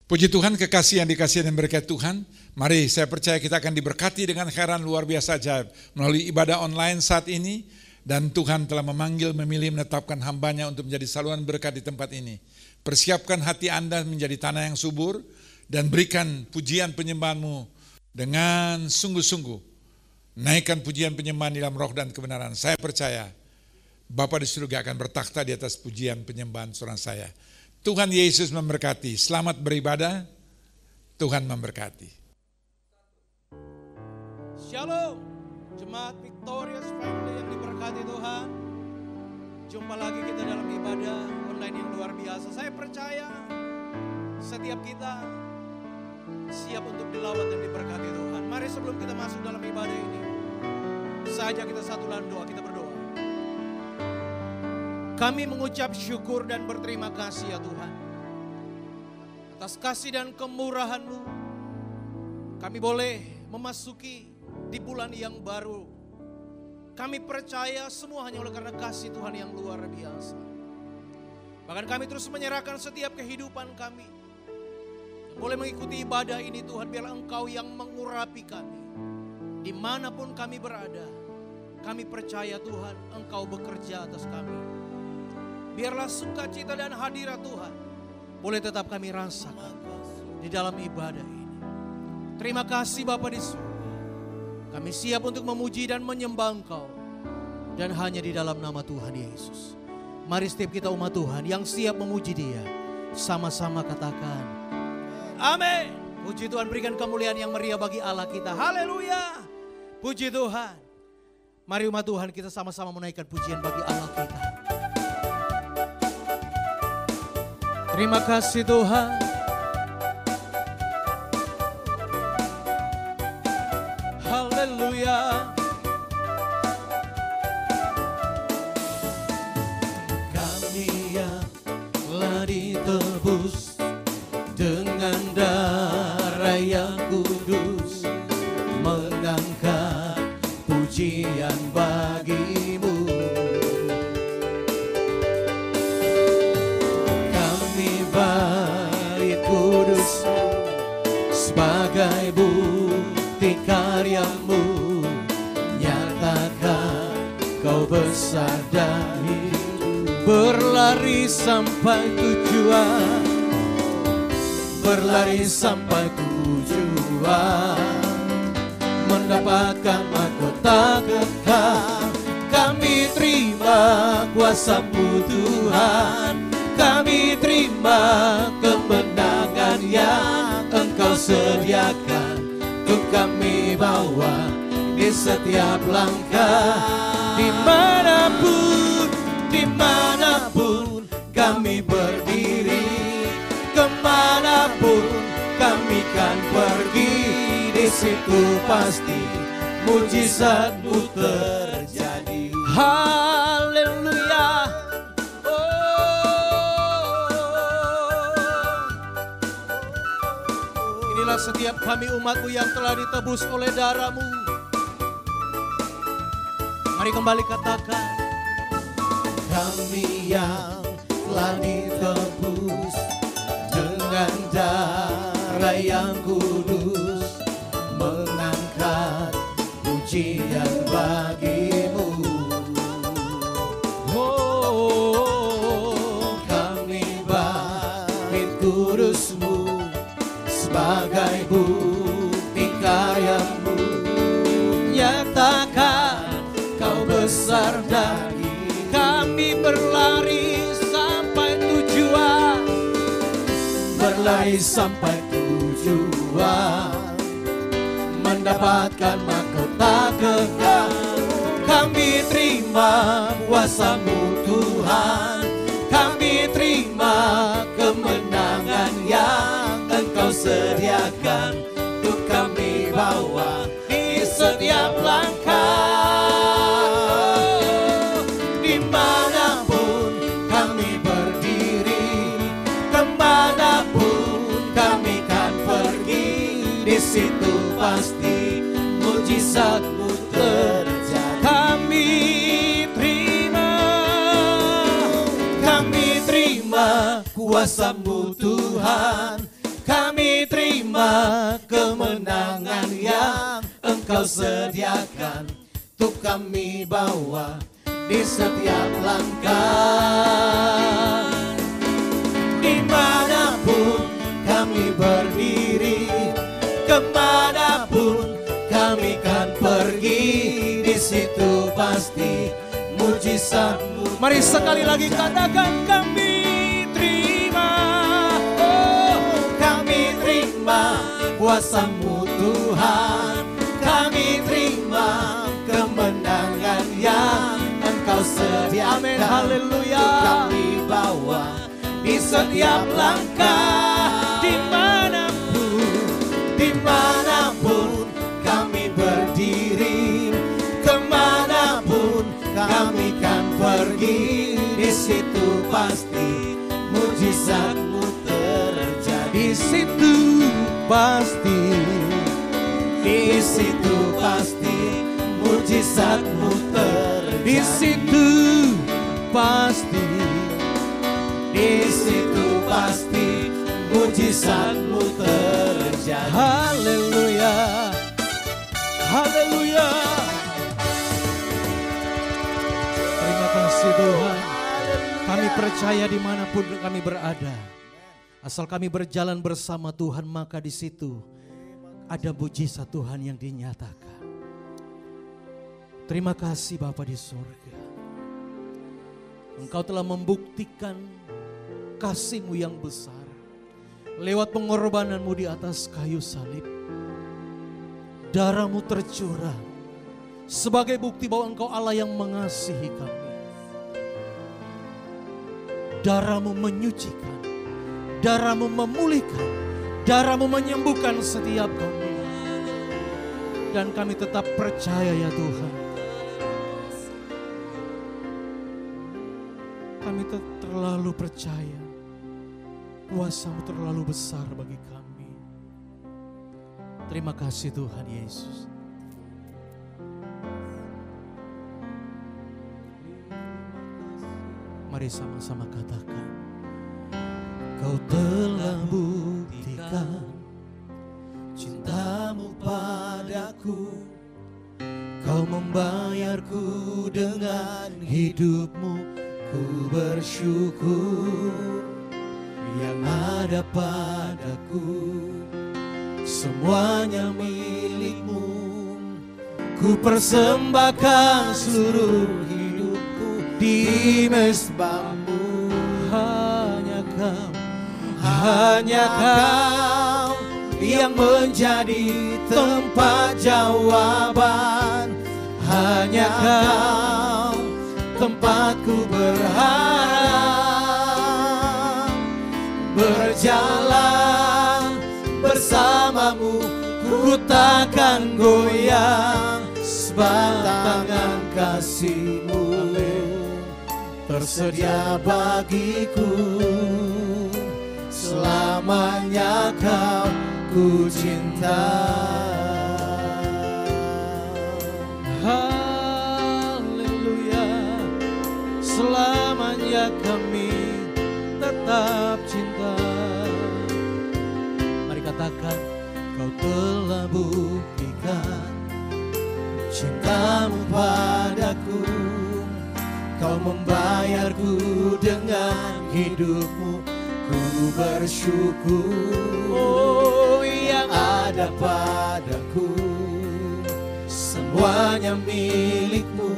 Puji Tuhan, kekasih yang dikasihi dan berkat Tuhan. Mari saya percaya kita akan diberkati dengan heran luar biasa ajaib melalui ibadah online saat ini. Dan Tuhan telah memanggil, memilih, menetapkan hambanya untuk menjadi saluran berkat di tempat ini. Persiapkan hati Anda menjadi tanah yang subur dan berikan pujian penyembahanmu dengan sungguh-sungguh. Naikkan pujian penyembahan dalam roh dan kebenaran. Saya percaya Bapa di surga akan bertakhta di atas pujian penyembahan seorang saya. Tuhan Yesus memberkati. Selamat beribadah. Tuhan memberkati. Shalom, jemaat Victorious Family yang diberkati Tuhan. Jumpa lagi kita dalam ibadah online yang luar biasa. Saya percaya setiap kita siap untuk dilawat dan diberkati Tuhan. Mari sebelum kita masuk dalam ibadah ini, saja kita satu dalam doa, kita berdoa. Kami mengucap syukur dan berterima kasih ya Tuhan, atas kasih dan kemurahan-Mu. Kami boleh memasuki di bulan yang baru. Kami percaya semua hanya oleh karena kasih Tuhan yang luar biasa. Bahkan kami terus menyerahkan setiap kehidupan kami. Boleh mengikuti ibadah ini Tuhan, biarlah Engkau yang mengurapi kami. Dimanapun kami berada, kami percaya Tuhan Engkau bekerja atas kami. Biarlah sukacita dan hadirat Tuhan boleh tetap kami rasakan di dalam ibadah ini. Terima kasih Bapa di surga. Kami siap untuk memuji dan menyembah Engkau. Dan hanya di dalam nama Tuhan Yesus. Mari setiap kita umat Tuhan yang siap memuji Dia, sama-sama katakan amin. Puji Tuhan, berikan kemuliaan yang meriah bagi Allah kita. Haleluya. Puji Tuhan. Mari umat Tuhan kita sama-sama menaikkan pujian bagi Allah kita. Terima kasih Tuhan. Haleluya. Kami yang telah ditebus dengan darah yang kudus, mengangkat pujian bagi-Mu. Bait kudus sebagai bukti karya-Mu, nyatakan Kau besar dan hidup. Berlari sampai tujuan, berlari sampai tujuan, mendapatkan mahkota kekal. Kami terima kuasa-Mu Tuhan, kami terima kemenangan yang Engkau sediakan untuk kami bawa di setiap langkah. Dimanapun kami berdiri, kemanapun kami kan pergi, di situ pasti mujizat-Mu terjadi. Haleluya. Inilah setiap kami umat-Mu yang telah ditebus oleh darah-Mu. Mari kembali katakan, kami yang telah ditebus dengan darah yang kudus, mengangkat pujian bagi-Mu. Oh, kami bait kudus-Mu sebagai bukti karya-Mu, nyatakan Kau besar dan kami berlari sampai tujuan, berlari sampai tujuan, mendapatkan mahkota kekal. Kami terima kuasa-Mu Tuhan, kami terima kemenangan yang Engkau sediakan untuk kami bawa di setiap langkah. Dimanapun kami berdiri, kemanapun kami kan pergi, di situ pasti mujizat-Mu terjadi. Kami terima kuasa-Mu Tuhan, kemenangan yang Engkau sediakan untuk kami bawa di setiap langkah. Dimanapun kami berdiri, kemanapun kami kan pergi, di situ pasti mujizat-Mu. Mari sekali lagi katakan, kami terima, oh kami terima kuasa-Mu Tuhan, kami terima kemenangan yang Engkau sediakan. Amin, haleluya. Untuk kami bawa di setiap langkah, dimanapun kami berdiri, kemanapun kami kan pergi, di situ pasti mujizat-Mu terjadi. Di situ pasti, di situ pasti mujizat-Mu terjadi. Di situ pasti, di situ pasti mujizat-Mu terjadi. Haleluya, haleluya. Terima kasih Tuhan. Kami percaya dimanapun kami berada, asal kami berjalan bersama Tuhan, maka di situ ada mujizat Tuhan yang dinyatakan. Terima kasih Bapa di surga. Engkau telah membuktikan kasih-Mu yang besar lewat pengorbanan-Mu di atas kayu salib. Darah-Mu tercurah sebagai bukti bahwa Engkau Allah yang mengasihi kami. Darah-Mu menyucikan, darah-Mu memulihkan, darah-Mu menyembuhkan setiap kami. Dan kami tetap percaya ya Tuhan, kami terlalu percaya kuasa-Mu terlalu besar bagi kami. Terima kasih Tuhan Yesus. Mari sama-sama katakan, Kau telah buktikan cinta-Mu padaku, Kau membayarku dengan hidup-Mu, ku bersyukur. Yang ada padaku semuanya milik-Mu, ku persembahkan seluruh hidupku di mezbah-Mu. Hanya Kau yang menjadi tempat jawaban, hanya Kau tempatku berharap. Berjalan bersama-Mu, ku takkan goyang, sebab tangan kasih-Mu tersedia bagiku. Selamanya Kau ku cinta. Haleluya, selamanya kami tetap cinta. Mari katakan, Kau telah buktikan cinta-Mu padaku, Kau membayarku dengan hidup-Mu, ku bersyukur. Oh, yang ada padaku semuanya milik-Mu,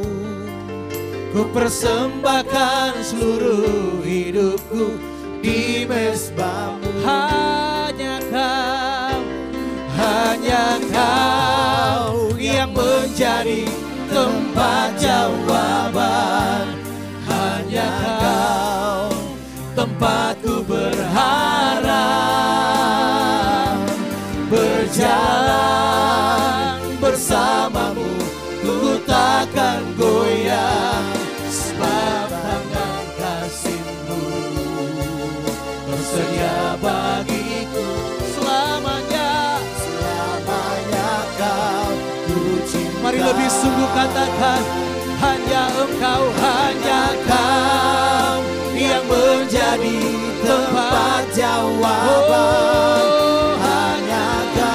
ku persembahkan seluruh hidupku di mezbah-Mu. Hanya Kau yang menjadi tempat jawaban, hanya Kau tempatku berharap. Berjalan bersama-Mu, ku takkan goyang, sebab tangan kasih-Mu bersedia bagiku. Selamanya Kau ku cinta. Mari lebih sungguh katakan, hanya Engkau yang menjadi tempat jawaban, hanya Kau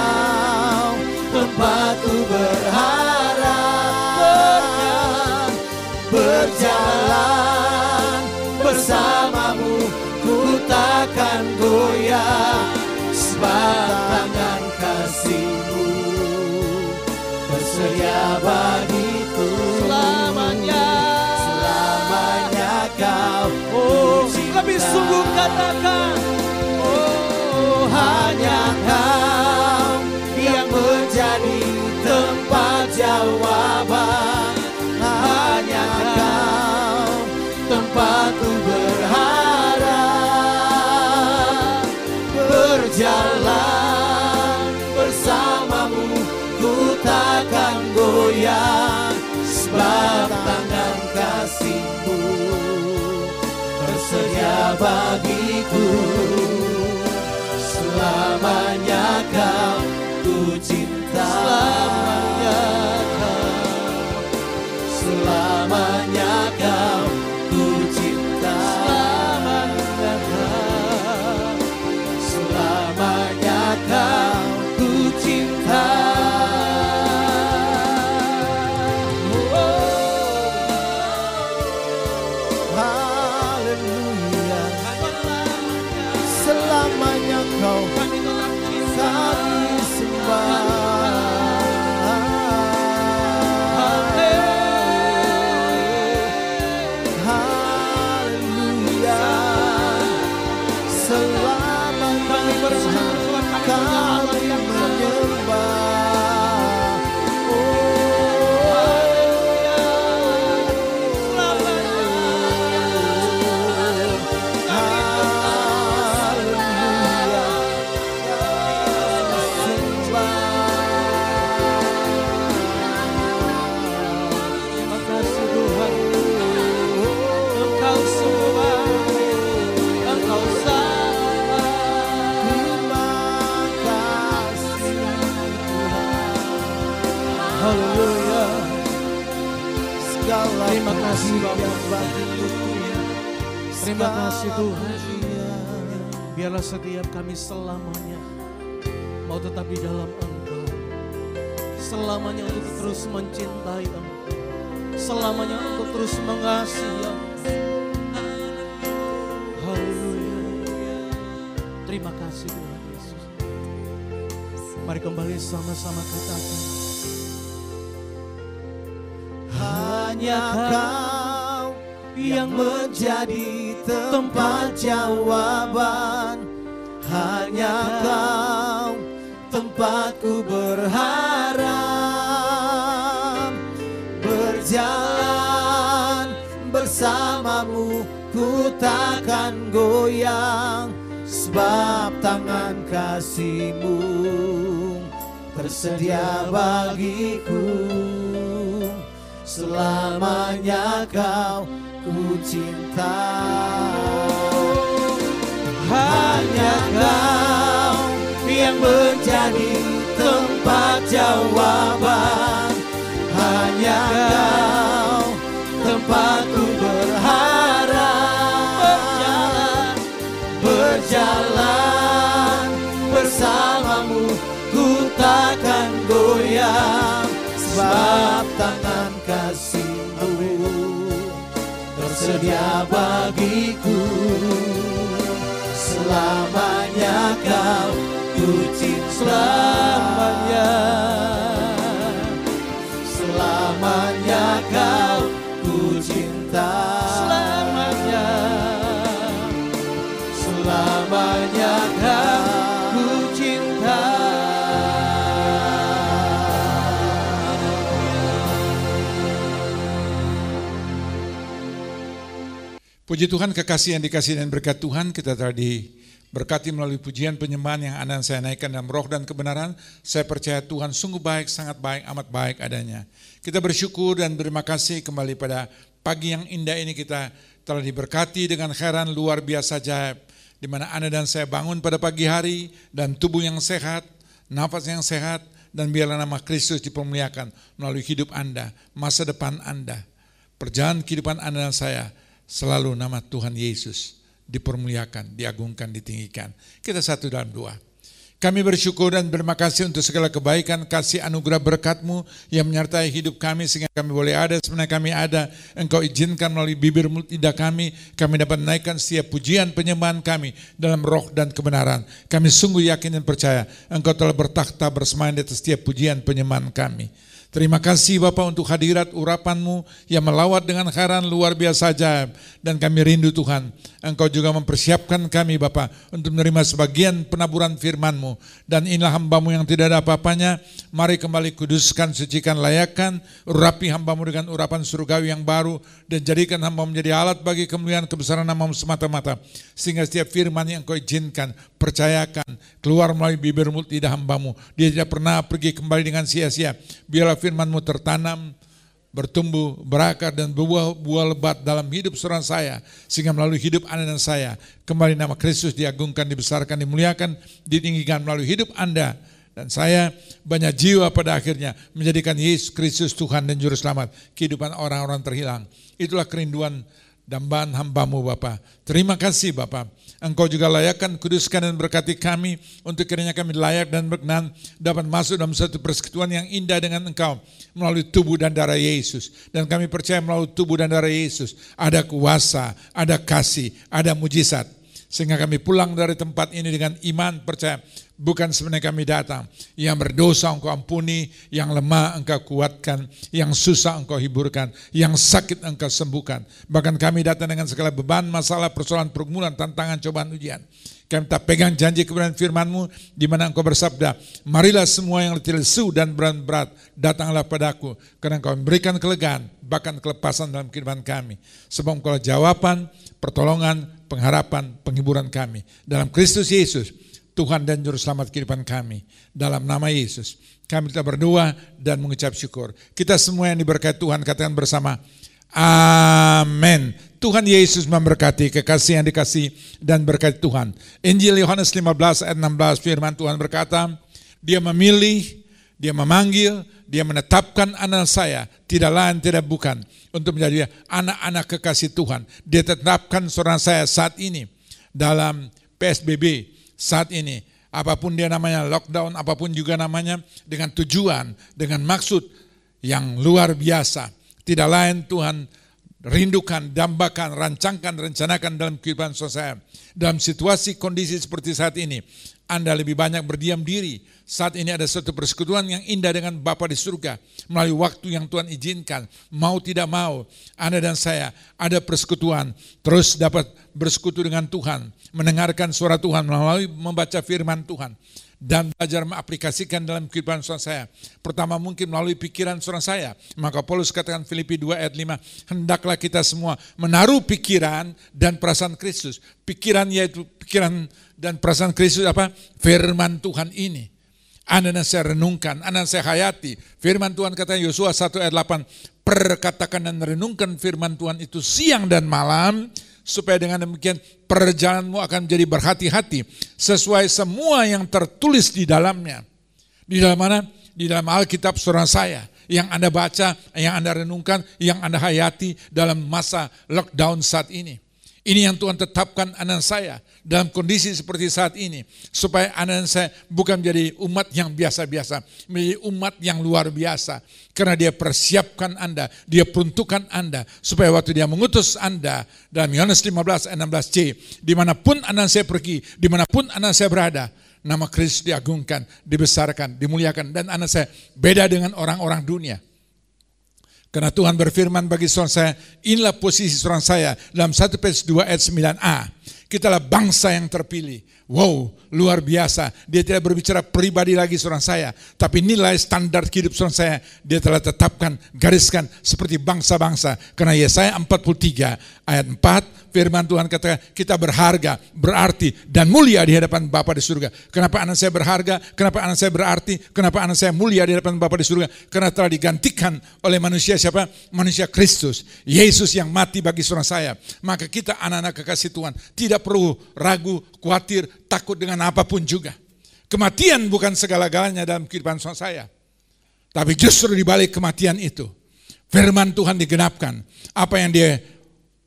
katakan, oh hanya Kau yang menjadi tempat jawaban. Hanya Kau tempatku berharap. Berjalan bersamamu ku takkan goyang, sebab tangan kasih-Mu tersedia bagiku. Selamanya Kau ku cinta, selamanya Kau ku cinta, selamanya Kau ku cinta. Haleluya, selamanya Kau kami sembah. Haleluya, selamanya kami menyembah. Haleluya, segala terima kasih Bapak. Terima kasih Tuhan. Biarlah setiap kami selamanya mau tetap di dalam Engkau, selamanya untuk terus mencintai Engkau, selamanya untuk terus mengasihi Engkau. Haleluya, terima kasih Tuhan Yesus. Mari kembali sama-sama katakan, hanya Kau yang menjadi tempat jawaban. Hanya Kau tempatku berharap. Berjalan bersamamu ku takkan goyang, sebab tangan kasih-Mu tersedia bagiku. Selamanya Kau ku cinta. Hanya Kau yang menjadi tempat jawaban. Hanya Kau tempatku berharap. Berjalan bersamamu ku takkan goyang, sebab tangan kasih-Mu tersedia bagiku. Selamanya Kau ku cinta, selamanya Kau ku cinta, selamanya Kau ku cinta. Puji Tuhan, kekasih yang dikasihi dan berkat Tuhan, kita telah diberkati melalui pujian penyembahan yang Anda dan saya naikkan dalam roh dan kebenaran. Saya percaya Tuhan sungguh baik, sangat baik, amat baik adanya. Kita bersyukur dan berterima kasih kembali pada pagi yang indah ini. Kita telah diberkati dengan khairan luar biasa ajaib, di mana Anda dan saya bangun pada pagi hari dan tubuh yang sehat, nafas yang sehat, dan biarlah nama Kristus dipermuliakan melalui hidup Anda, masa depan Anda, perjalanan kehidupan Anda dan saya. Selalu nama Tuhan Yesus dipermuliakan, diagungkan, ditinggikan. Kita satu dalam doa. Kami bersyukur dan berterima kasih untuk segala kebaikan, kasih anugerah berkat-Mu yang menyertai hidup kami sehingga kami boleh ada sebenarnya kami ada. Engkau izinkan melalui bibir mulut lidah kami dapat menaikkan setiap pujian penyembahan kami dalam roh dan kebenaran. Kami sungguh yakin dan percaya Engkau telah bertakhta bersemayam di atas setiap pujian penyembahan kami. Terima kasih Bapa untuk hadirat urapan-Mu yang melawat dengan heran luar biasa ajaib. Dan kami rindu Tuhan, Engkau juga mempersiapkan kami Bapa untuk menerima sebagian penaburan firman-Mu. Dan inilah hamba-Mu yang tidak ada apa-apanya, mari kembali kuduskan, sucikan, layakkan, urapi hamba-Mu dengan urapan surgawi yang baru, dan jadikan hamba menjadi alat bagi kemuliaan kebesaran nama-Mu semata-mata. Sehingga setiap firman yang Engkau izinkan, percayakan, keluar melalui bibir mulut lidah hamba-Mu. Dia tidak pernah pergi kembali dengan sia-sia. Biarlah firman-Mu tertanam, bertumbuh, berakar dan berbuah lebat dalam hidup seorang saya, sehingga melalui hidup Anda dan saya, kembali nama Kristus diagungkan, dibesarkan, dimuliakan, ditinggikan melalui hidup Anda dan saya. Banyak jiwa pada akhirnya menjadikan Yesus Kristus Tuhan dan Juru Selamat kehidupan orang-orang terhilang. Itulah kerinduan dambaan hamba-Mu Bapa. Terima kasih Bapa. Engkau juga layakkan, kuduskan dan berkati kami untuk kiranya kami layak dan berkenan dapat masuk dalam satu persekutuan yang indah dengan Engkau melalui tubuh dan darah Yesus. Dan kami percaya melalui tubuh dan darah Yesus ada kuasa, ada kasih, ada mujizat. Sehingga kami pulang dari tempat ini dengan iman, percaya bukan sebenarnya kami datang. Yang berdosa Engkau ampuni, yang lemah Engkau kuatkan, yang susah Engkau hiburkan, yang sakit Engkau sembuhkan. Bahkan kami datang dengan segala beban, masalah, persoalan, pergumulan, tantangan, cobaan, ujian. Kami tak pegang janji kebenaran firman-Mu di mana Engkau bersabda, marilah semua yang letih lesu dan berat, datanglah padaku, karena Engkau memberikan kelegaan, bahkan kelepasan dalam kehidupan kami. Sebab Engkau jawaban, pertolongan, pengharapan, penghiburan kami. Dalam Kristus Yesus, Tuhan dan Juru Selamat kehidupan kami. Dalam nama Yesus, kami telah berdoa dan mengucap syukur. Kita semua yang diberkati Tuhan, katakan bersama, amin. Tuhan Yesus memberkati, kekasih yang dikasih dan berkati Tuhan. Injil Yohanes 15 ayat 16, firman Tuhan berkata, Dia memilih, Dia memanggil, Dia menetapkan anak saya, tidak lain tidak bukan, untuk menjadi anak-anak kekasih Tuhan. Dia tetapkan seorang saya saat ini dalam PSBB saat ini. Apapun dia namanya, lockdown, apapun juga namanya, dengan tujuan, dengan maksud yang luar biasa. Tidak lain Tuhan rindukan, dambakan, rancangkan, rencanakan dalam kehidupan saya. Dalam situasi kondisi seperti saat ini, Anda lebih banyak berdiam diri. Saat ini ada suatu persekutuan yang indah dengan Bapa di surga. Melalui waktu yang Tuhan izinkan, mau tidak mau, Anda dan saya ada persekutuan. Terus dapat bersekutu dengan Tuhan, mendengarkan suara Tuhan melalui membaca firman Tuhan. Dan belajar mengaplikasikan dalam kehidupan seorang saya. Pertama mungkin melalui pikiran seorang saya. Maka Paulus katakan Filipi 2 ayat 5, hendaklah kita semua menaruh pikiran dan perasaan Kristus. Pikiran yaitu pikiran dan perasaan Kristus apa? Firman Tuhan ini. Anda dan saya renungkan, Anda dan saya hayati. Firman Tuhan kata Yosua 1 ayat 8, perkatakan dan renungkan firman Tuhan itu siang dan malam, supaya dengan demikian perjalananmu akan menjadi berhati-hati sesuai semua yang tertulis di dalamnya. Di dalam mana? Di dalam Alkitab saudara saya yang Anda baca, yang Anda renungkan, yang Anda hayati dalam masa lockdown saat ini. Ini yang Tuhan tetapkan anak saya dalam kondisi seperti saat ini. Supaya anak saya bukan menjadi umat yang biasa-biasa. Menjadi umat yang luar biasa. Karena Dia persiapkan Anda, Dia peruntukkan Anda. Supaya waktu Dia mengutus Anda, dalam Yohanes 15 ayat 16c, dimanapun anak saya pergi, dimanapun anak saya berada, nama Kristus diagungkan, dibesarkan, dimuliakan. Dan anak saya beda dengan orang-orang dunia. Karena Tuhan berfirman bagi seorang saya, inilah posisi seorang saya dalam 1 Petrus 2 ayat 9a. Kitalah bangsa yang terpilih. Wow, luar biasa. Dia tidak berbicara pribadi lagi seorang saya, tapi nilai standar hidup seorang saya Dia telah tetapkan, gariskan seperti bangsa-bangsa. Karena Yesaya 43 ayat 4, firman Tuhan katakan kita berharga, berarti dan mulia di hadapan Bapa di surga. Kenapa anak saya berharga? Kenapa anak saya berarti? Kenapa anak saya mulia di hadapan Bapa di surga? Karena telah digantikan oleh manusia siapa? Manusia Kristus, Yesus yang mati bagi seorang saya. Maka kita anak-anak kekasih Tuhan tidak perlu ragu, khawatir, takut dengan apapun juga. Kematian bukan segala-galanya dalam kehidupan saya. Tapi justru di balik kematian itu, firman Tuhan digenapkan. Apa yang Dia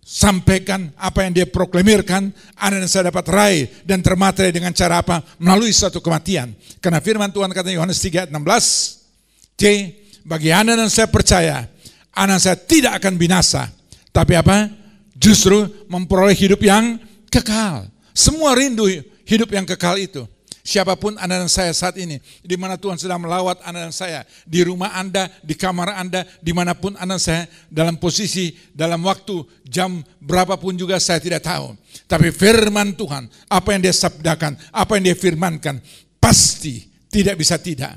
sampaikan, apa yang Dia proklamirkan, Anda dan saya dapat raih dan termaterai dengan cara apa? Melalui suatu kematian. Karena firman Tuhan kata Yohanes 3 ayat 16, bagi Anda dan saya percaya, anak saya tidak akan binasa. Tapi apa? Justru memperoleh hidup yang kekal. Semua rindu hidup yang kekal itu. Siapapun Anda dan saya saat ini, di mana Tuhan sedang melawat Anda dan saya, di rumah Anda, di kamar Anda, dimanapun Anda dan saya, dalam posisi, dalam waktu, jam berapapun juga saya tidak tahu. Tapi firman Tuhan, apa yang dia sabdakan, apa yang dia firmankan, pasti tidak bisa tidak.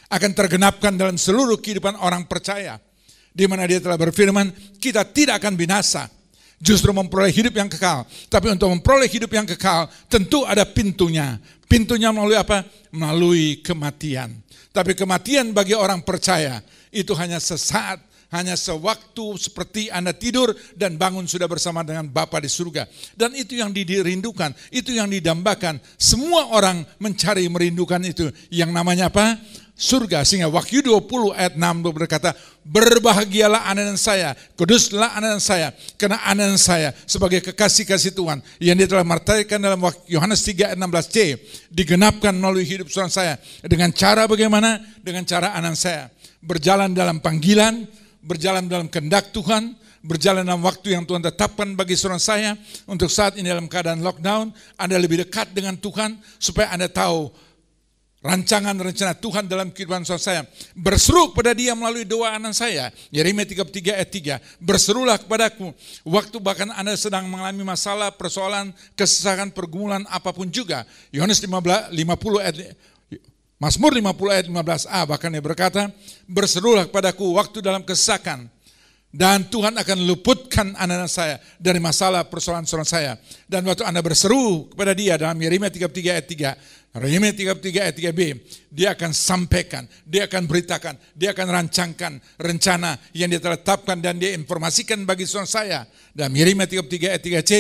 Akan tergenapkan dalam seluruh kehidupan orang percaya. Di mana dia telah berfirman, kita tidak akan binasa. Justru memperoleh hidup yang kekal. Tapi untuk memperoleh hidup yang kekal, tentu ada pintunya. Pintunya melalui apa? Melalui kematian. Tapi kematian bagi orang percaya, itu hanya sesaat, hanya sewaktu seperti Anda tidur dan bangun sudah bersama dengan Bapa di surga. Dan itu yang dirindukan, itu yang didambakan. Semua orang mencari merindukan itu. Yang namanya apa? Surga. Sehingga Wahyu 20 ayat 6 berkata, berbahagialah Anda dan saya, kuduslah Anda dan saya, karena Anda dan saya sebagai kekasih-kasih Tuhan yang dia telah martaikan dalam Yohanes 3 ayat 16c, digenapkan melalui hidup saudara saya. Dengan cara bagaimana? Dengan cara Anda dan saya berjalan dalam panggilan, berjalan dalam kehendak Tuhan, berjalan dalam waktu yang Tuhan tetapkan bagi saudara saya. Untuk saat ini dalam keadaan lockdown, Anda lebih dekat dengan Tuhan supaya Anda tahu rancangan rencana Tuhan dalam kehidupan saudara saya. Berseru kepada dia melalui doa anak saya. Yeremia 33 ayat 3. Berserulah kepadaku waktu bahkan Anda sedang mengalami masalah, persoalan, kesesakan, pergumulan apapun juga. Yohanes 50 ayat Mazmur 50 ayat 15a bahkan dia berkata, berserulah kepadaku waktu dalam kesesakan, dan Tuhan akan luputkan anak-anak saya dari masalah persoalan saya. Dan waktu Anda berseru kepada dia dalam Yeremia 33 ayat 3, Yeremia 33 ayat 3b, dia akan sampaikan, dia akan beritakan, dia akan rancangkan rencana yang dia telah tetapkan dan dia informasikan bagi saudara saya. Dalam Yeremia 33 ayat 3c,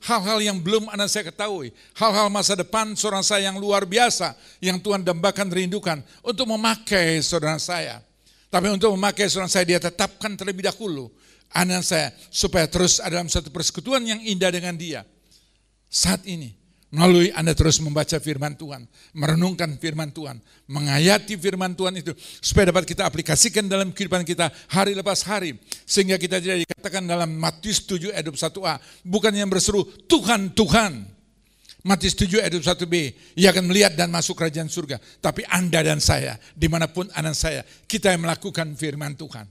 hal-hal yang belum anak saya ketahui, hal-hal masa depan saudara saya yang luar biasa, yang Tuhan dambakan rindukan untuk memakai saudara saya. Tapi untuk memakai saudara saya, dia tetapkan terlebih dahulu anak saya, supaya terus ada dalam satu persekutuan yang indah dengan dia. Saat ini, melalui Anda terus membaca firman Tuhan, merenungkan firman Tuhan, menghayati firman Tuhan itu, supaya dapat kita aplikasikan dalam kehidupan kita hari lepas hari. Sehingga kita tidak dikatakan dalam Matius 7 ayat 21a, bukan yang berseru, Tuhan, Tuhan. Matius 7 ayat 21b, ia akan melihat dan masuk kerajaan surga. Tapi Anda dan saya, dimanapun Anda dan saya, kita yang melakukan firman Tuhan.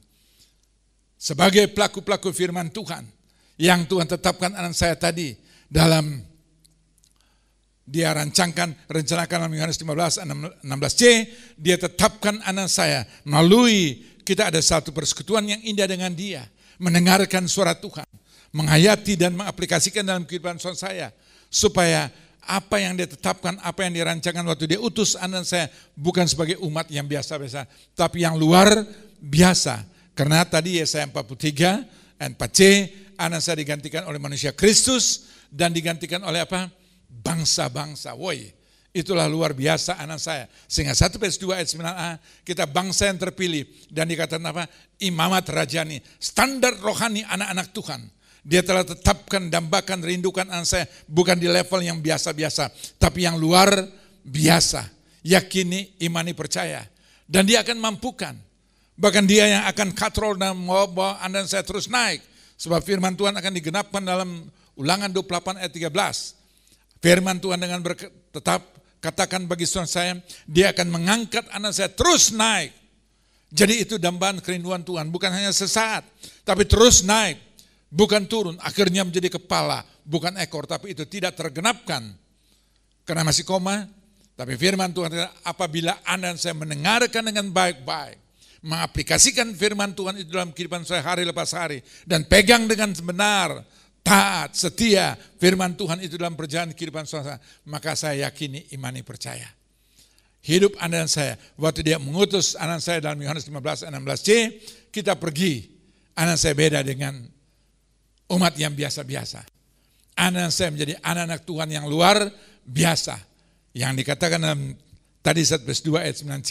Sebagai pelaku-pelaku firman Tuhan, yang Tuhan tetapkan Anda dan saya tadi, dalam dia rencanakan dalam Yohanes 15 16c, dia tetapkan Anda dan saya, melalui kita ada satu persekutuan yang indah dengan dia, mendengarkan suara Tuhan, menghayati dan mengaplikasikan dalam kehidupan saya, supaya apa yang dia tetapkan, apa yang dirancangkan waktu dia utus Anda dan saya, bukan sebagai umat yang biasa-biasa, tapi yang luar biasa. Karena tadi Yesaya 43 ayat 4c, Anda dan saya digantikan oleh manusia Kristus, dan digantikan oleh apa? Bangsa-bangsa. Woi, itulah luar biasa anak saya. Sehingga 1 Petrus 2 ayat 9a, kita bangsa yang terpilih, dan dikatakan apa? Imamat rajani, standar rohani anak-anak Tuhan. Dia telah tetapkan, dambakan, rindukan anak saya, bukan di level yang biasa-biasa, tapi yang luar biasa. Yakini, imani, percaya. Dan dia akan mampukan. Bahkan dia yang akan katrol dan membawa Anda dan saya terus naik. Sebab firman Tuhan akan digenapkan dalam Ulangan 28 ayat 13. Firman Tuhan dengan tetap katakan bagi saudara saya, dia akan mengangkat anak saya terus naik. Jadi itu dambaan kerinduan Tuhan, bukan hanya sesaat, tapi terus naik. Bukan turun, akhirnya menjadi kepala, bukan ekor, tapi itu tidak tergenapkan. Karena masih koma, tapi firman Tuhan, apabila Anda dan saya mendengarkan dengan baik-baik, mengaplikasikan firman Tuhan itu dalam kehidupan saya hari lepas hari, dan pegang dengan benar, taat, setia, firman Tuhan itu dalam perjalanan kehidupan saya, maka saya yakini, imani, percaya. Hidup Anda dan saya, waktu dia mengutus anak saya dalam Yohanes 15 ayat 16c, kita pergi, anak saya beda dengan umat yang biasa-biasa. Anak saya menjadi anak-anak Tuhan yang luar biasa. Yang dikatakan dalam tadi 1 Petrus 2 ayat 9c,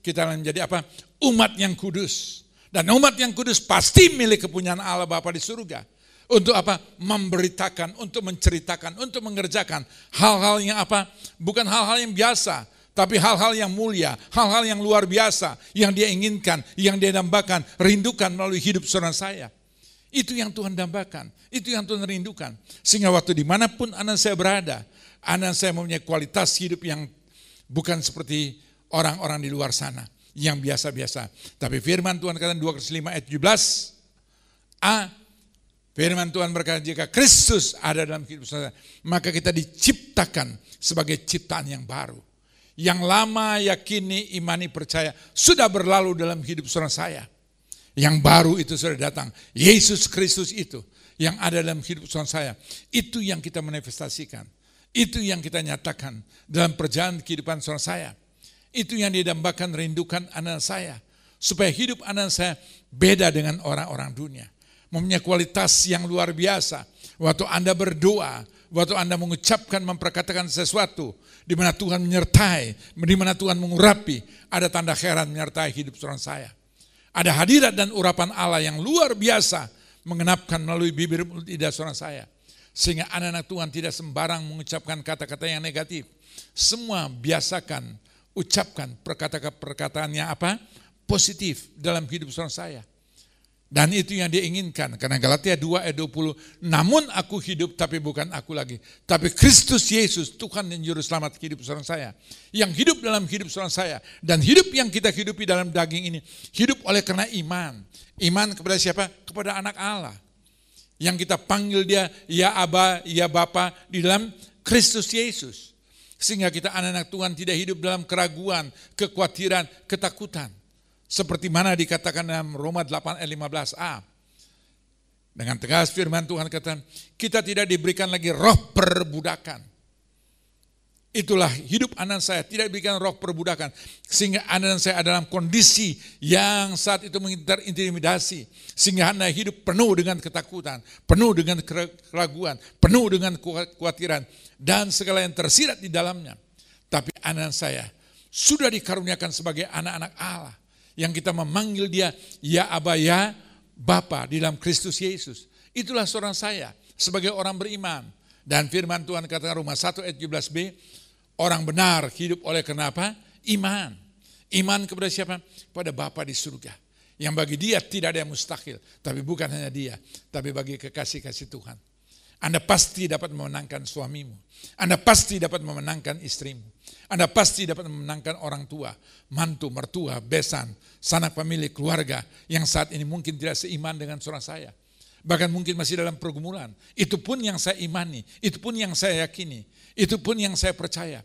kita menjadi apa? Umat yang kudus. Dan umat yang kudus pasti milik kepunyaan Allah Bapa di surga. Untuk apa? Memberitakan, untuk menceritakan, untuk mengerjakan hal-hal yang apa? Bukan hal-hal yang biasa, tapi hal-hal yang mulia, hal-hal yang luar biasa, yang dia inginkan, yang dia dambakan, rindukan melalui hidup saudara saya. Itu yang Tuhan dambakan, itu yang Tuhan rindukan. Sehingga waktu dimanapun anak saya berada, anak saya mempunyai kualitas hidup yang Bukan seperti orang-orang di luar sana yang biasa-biasa. Tapi firman Tuhan kata 2 Korintus 5 ayat 17a, firman Tuhan berkata, jika Kristus ada dalam hidup saya, maka kita diciptakan sebagai ciptaan yang baru. Yang lama yakini, imani, percaya sudah berlalu dalam hidup saudara saya. Yang baru itu sudah datang. Yesus Kristus itu yang ada dalam hidup saudara saya. Itu yang kita manifestasikan. Itu yang kita nyatakan dalam perjalanan kehidupan saudara saya. Itu yang didambakan, rindukan anak saya. Supaya hidup anak saya beda dengan orang-orang dunia. Mempunyai kualitas yang luar biasa. Waktu Anda berdoa, waktu Anda mengucapkan, memperkatakan sesuatu, di mana Tuhan menyertai, di mana Tuhan mengurapi, ada tanda heran menyertai hidup saudara saya. Ada hadirat dan urapan Allah yang luar biasa mengenapkan melalui bibir mulut lidah saudara saya. Sehingga anak-anak Tuhan tidak sembarang mengucapkan kata-kata yang negatif. Semua biasakan, ucapkan perkataan yang apa? Positif dalam hidup saudara saya. Dan itu yang dia inginkan. Karena Galatia 2 ayat 20, namun aku hidup tapi bukan aku lagi. Tapi Kristus Yesus, Tuhan dan Juru Selamat hidup saudara saya. Yang hidup dalam hidup saudara saya. Dan hidup yang kita hidupi dalam daging ini, hidup oleh karena iman. Iman kepada siapa? Kepada anak Allah. Yang kita panggil dia, ya Aba, ya Bapa, di dalam Kristus Yesus. Sehingga kita anak-anak Tuhan tidak hidup dalam keraguan, kekhawatiran, ketakutan. Seperti mana dikatakan dalam Roma 8 ayat 15a. Dengan tegas firman Tuhan kata, kita tidak diberikan lagi roh perbudakan. Itulah hidup anak saya, tidak diberikan roh perbudakan. Sehingga anak saya dalam kondisi yang saat itu terintimidasi. Sehingga Anda hidup penuh dengan ketakutan, penuh dengan keraguan, penuh dengan kekhawatiran. Dan segala yang tersirat di dalamnya. Tapi anak saya sudah dikaruniakan sebagai anak-anak Allah. Yang kita memanggil dia, ya Aba, ya Bapa di dalam Kristus Yesus. Itulah seorang saya sebagai orang beriman. Dan firman Tuhan katakan Roma 1 ayat 17b, orang benar hidup oleh kenapa? Iman. Iman kepada siapa? Pada Bapa di surga. Yang bagi dia tidak ada yang mustahil. Tapi bukan hanya dia, tapi bagi kekasih-kasih Tuhan. Anda pasti dapat memenangkan suamimu. Anda pasti dapat memenangkan istrimu. Anda pasti dapat memenangkan orang tua, mantu, mertua, besan, sanak famili, keluarga yang saat ini mungkin tidak seiman dengan saudara saya. Bahkan mungkin masih dalam pergumulan. Itu pun yang saya imani, itu pun yang saya yakini, itu pun yang saya percaya.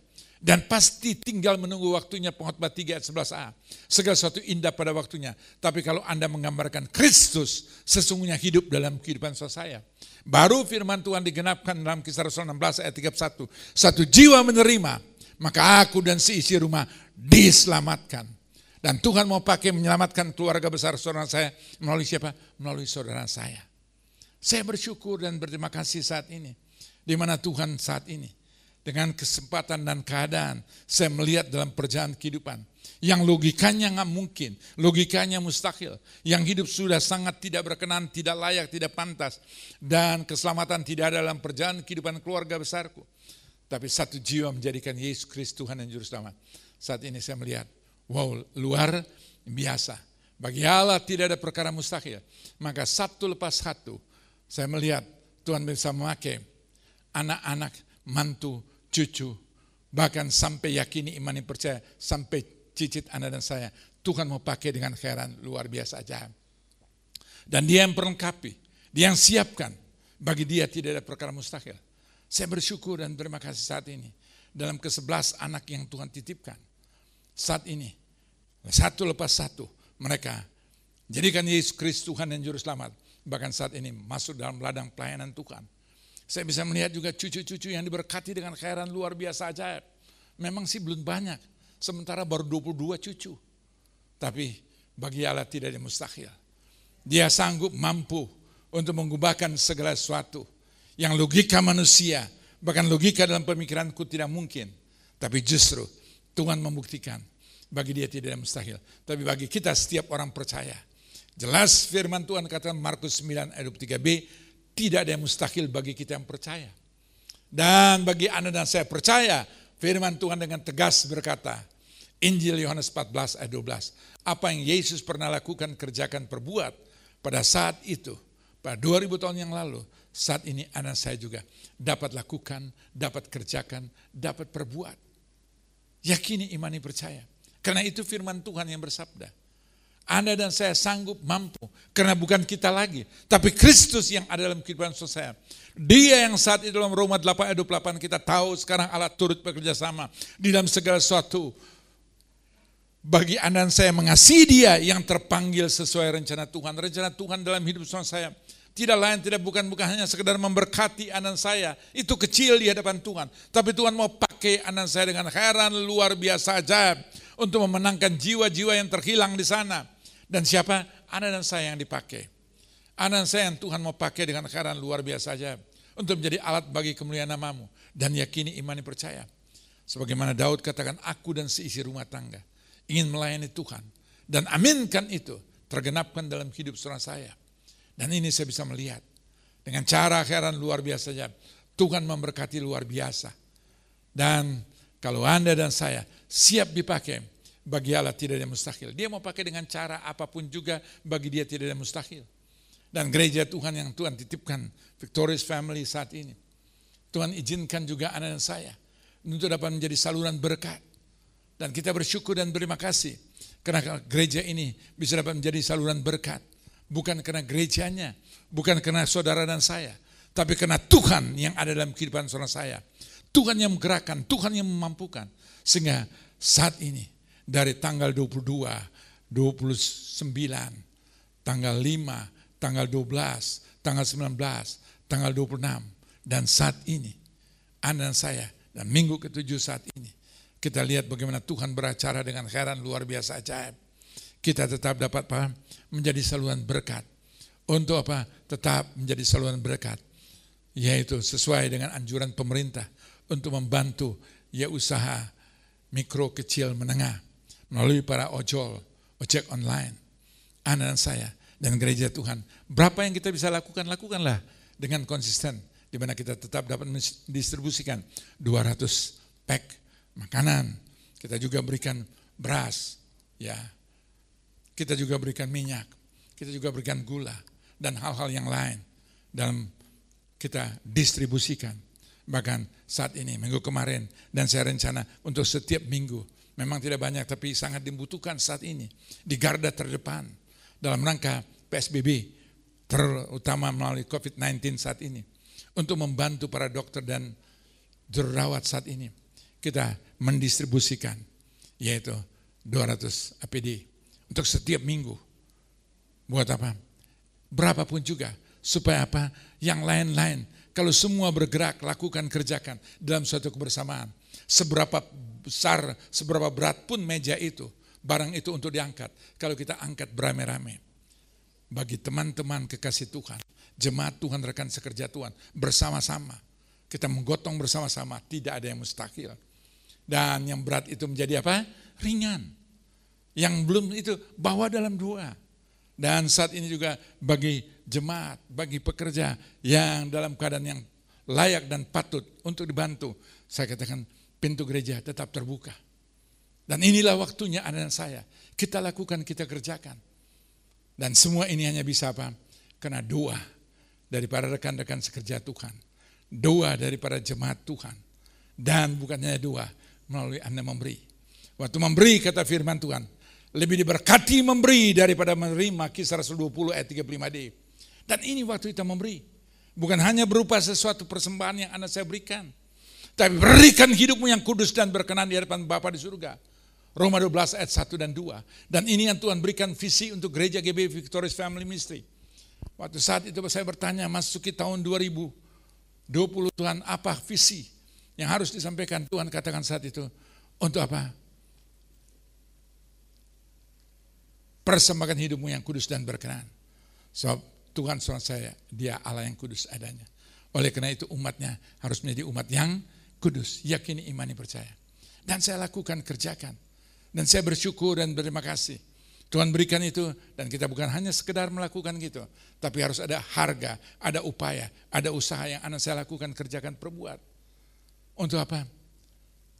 Dan pasti tinggal menunggu waktunya. Pengkhotbah 3 ayat 11a. Segala sesuatu indah pada waktunya. Tapi kalau Anda menggambarkan Kristus sesungguhnya hidup dalam kehidupan saya. Baru firman Tuhan digenapkan dalam Kisah Rasul 16 ayat 31. Satu jiwa menerima, maka aku dan seisi rumah diselamatkan. Dan Tuhan mau pakai menyelamatkan keluarga besar saudara saya melalui siapa? Melalui saudara saya. Saya bersyukur dan berterima kasih saat ini. Di mana Tuhan saat ini dengan kesempatan dan keadaan saya melihat dalam perjalanan kehidupan yang logikanya nggak mungkin, logikanya mustahil, yang hidup sudah sangat tidak berkenan, tidak layak, tidak pantas, dan keselamatan tidak ada dalam perjalanan kehidupan keluarga besarku. Tapi satu jiwa menjadikan Yesus Kristus Tuhan dan Juru Selamat. Saat ini saya melihat, wow, luar biasa. Bagi Allah tidak ada perkara mustahil. Maka satu lepas satu saya melihat Tuhan bisa memakai anak-anak, mantu, cucu, bahkan sampai yakini, imani, percaya, sampai cicit Anda dan saya. Tuhan mau pakai dengan heran luar biasa ajaib. Dan dia yang perlengkapi, dia yang siapkan. Bagi dia tidak ada perkara mustahil. Saya bersyukur dan terima kasih saat ini. Dalam ke-11 anak yang Tuhan titipkan. Saat ini, satu lepas satu, mereka jadikan Yesus Kristus Tuhan dan Juru Selamat. Bahkan saat ini masuk dalam ladang pelayanan Tuhan. Saya bisa melihat juga cucu-cucu yang diberkati dengan khairan luar biasa ajaib. Memang sih belum banyak, sementara baru 22 cucu. Tapi bagi Allah tidak ada mustahil. Dia sanggup, mampu untuk mengubahkan segala sesuatu. Yang logika manusia, bahkan logika dalam pemikiranku tidak mungkin. Tapi justru Tuhan membuktikan, bagi dia tidak ada mustahil. Tapi bagi kita setiap orang percaya. Jelas firman Tuhan kata Markus 9 ayat 23b, tidak ada yang mustahil bagi kita yang percaya. Dan bagi Anda dan saya percaya, firman Tuhan dengan tegas berkata, Injil Yohanes 14 ayat 12, apa yang Yesus pernah lakukan, kerjakan, perbuat pada saat itu, pada 2000 tahun yang lalu, saat ini anak saya juga dapat lakukan, dapat kerjakan, dapat perbuat. Yakini, imani, percaya. Karena itu firman Tuhan yang bersabda. Anda dan saya sanggup, mampu. Karena bukan kita lagi. Tapi Kristus yang ada dalam kehidupan saya. Dia yang saat itu dalam Roma 8 ayat 28 kita tahu sekarang Allah turut bekerja sama. Di dalam segala sesuatu. Bagi Anda dan saya mengasihi Dia yang terpanggil sesuai rencana Tuhan. Rencana Tuhan dalam hidup saya tidak lain, tidak bukan hanya sekedar memberkati Anda dan saya. Itu kecil di hadapan Tuhan. Tapi Tuhan mau pakai Anda dan saya dengan heran luar biasa ajaib. Untuk memenangkan jiwa-jiwa yang terhilang di sana. Dan siapa? Anda dan saya yang dipakai. Anda dan saya yang Tuhan mau pakai dengan heran luar biasa ajaib. Untuk menjadi alat bagi kemuliaan nama-Mu. Dan yakini, imani, percaya. Sebagaimana Daud katakan, aku dan seisi rumah tangga ingin melayani Tuhan. Dan aminkan itu tergenapkan dalam hidup saudara saya. Dan ini saya bisa melihat. Dengan cara heran luar biasa ajaib. Tuhan memberkati luar biasa. Dan kalau Anda dan saya siap dipakai, bagi Allah tidak ada yang mustahil. Dia mau pakai dengan cara apapun juga, bagi Dia tidak ada yang mustahil. Dan gereja Tuhan yang Tuhan titipkan, Victorious Family saat ini. Tuhan izinkan juga Anda dan saya untuk dapat menjadi saluran berkat. Dan kita bersyukur dan berterima kasih. Karena gereja ini bisa dapat menjadi saluran berkat. Bukan karena gerejanya, bukan karena saudara dan saya. Tapi karena Tuhan yang ada dalam kehidupan saudara saya. Tuhan yang menggerakkan, Tuhan yang memampukan. Sehingga saat ini, dari tanggal 22, 29, tanggal 5, tanggal 12, tanggal 19, tanggal 26, dan saat ini, Anda dan saya, dan minggu ke-7 saat ini, kita lihat bagaimana Tuhan beracara dengan heran luar biasa ajaib. Kita tetap dapat paham, menjadi saluran berkat. Untuk apa? Tetap menjadi saluran berkat. Yaitu sesuai dengan anjuran pemerintah, untuk membantu ya usaha mikro, kecil, menengah. Melalui para ojek online, Anda dan saya, dan gereja Tuhan. Berapa yang kita bisa lakukan, lakukanlah dengan konsisten. Di mana kita tetap dapat mendistribusikan 200 pack makanan. Kita juga berikan beras, ya. Kita juga berikan minyak. Kita juga berikan gula. Dan hal-hal yang lain dalam kita distribusikan. Bahkan saat ini, minggu kemarin, dan saya rencana untuk setiap minggu. Memang tidak banyak, tapi sangat dibutuhkan saat ini. Di garda terdepan, dalam rangka PSBB, terutama melalui COVID-19 saat ini. Untuk membantu para dokter dan jururawat saat ini. Kita mendistribusikan, yaitu 200 APD. Untuk setiap minggu. Buat apa? Berapapun juga. Supaya apa? Yang lain-lain. Kalau semua bergerak, lakukan, kerjakan dalam suatu kebersamaan. Seberapa besar, seberapa berat pun meja itu, barang itu untuk diangkat. Kalau kita angkat beramai-ramai. Bagi teman-teman kekasih Tuhan, jemaat Tuhan, rekan sekerja Tuhan, bersama-sama. Kita menggotong bersama-sama, tidak ada yang mustahil. Dan yang berat itu menjadi apa? Ringan. Yang belum itu, bawa dalam doa. Dan saat ini juga bagi jemaat, bagi pekerja yang dalam keadaan yang layak dan patut untuk dibantu. Saya katakan pintu gereja tetap terbuka. Dan inilah waktunya Anda dan saya. Kita lakukan, kita kerjakan. Dan semua ini hanya bisa apa? Karena doa daripada rekan-rekan sekerja Tuhan. Doa daripada jemaat Tuhan. Dan bukannya doa, melalui Anda memberi. Waktu memberi, kata firman Tuhan, lebih diberkati memberi daripada menerima. Kisah Rasul 20 ayat 35d. Dan ini waktu kita memberi. Bukan hanya berupa sesuatu persembahan yang Anda saya berikan. Tapi berikan hidupmu yang kudus dan berkenan di hadapan Bapa di surga. Roma 12 ayat 1 dan 2. Dan ini yang Tuhan berikan visi untuk gereja GB Victorious Family Ministry. Waktu saat itu saya bertanya, masuki tahun 2020 Tuhan, apa visi yang harus disampaikan? Tuhan katakan saat itu, untuk apa? Persembahkan hidupmu yang kudus dan berkenan. Sebab Tuhan Tuhan saya, Dia Allah yang kudus adanya. Oleh karena itu umatnya harus menjadi umat yang kudus. Yakini, imani, percaya. Dan saya lakukan, kerjakan. Dan saya bersyukur dan berterima kasih. Tuhan berikan itu, dan kita bukan hanya sekedar melakukan gitu. Tapi harus ada harga, ada upaya, ada usaha yang anak saya lakukan, kerjakan, perbuat. Untuk apa?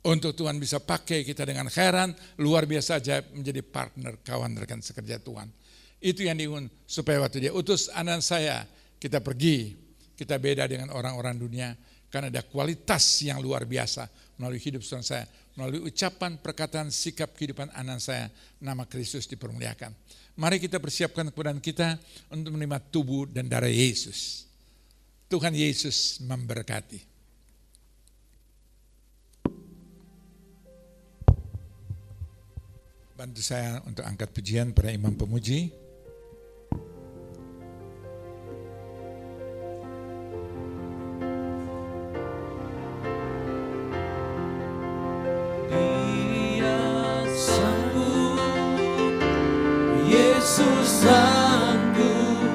Untuk Tuhan bisa pakai kita dengan heran, luar biasa ajaib, menjadi partner, kawan, rekan sekerja Tuhan. Itu yang diingin, supaya waktu Dia utus anak saya, kita pergi, kita beda dengan orang-orang dunia. karena ada kualitas yang luar biasa melalui hidup saudara saya, melalui ucapan, perkataan, sikap kehidupan anak saya, nama Kristus dipermuliakan. Mari kita persiapkan kepadaan kita untuk menerima tubuh dan darah Yesus. Tuhan Yesus memberkati. Bantu saya untuk angkat pujian pada imam pemuji. Yesus sanggup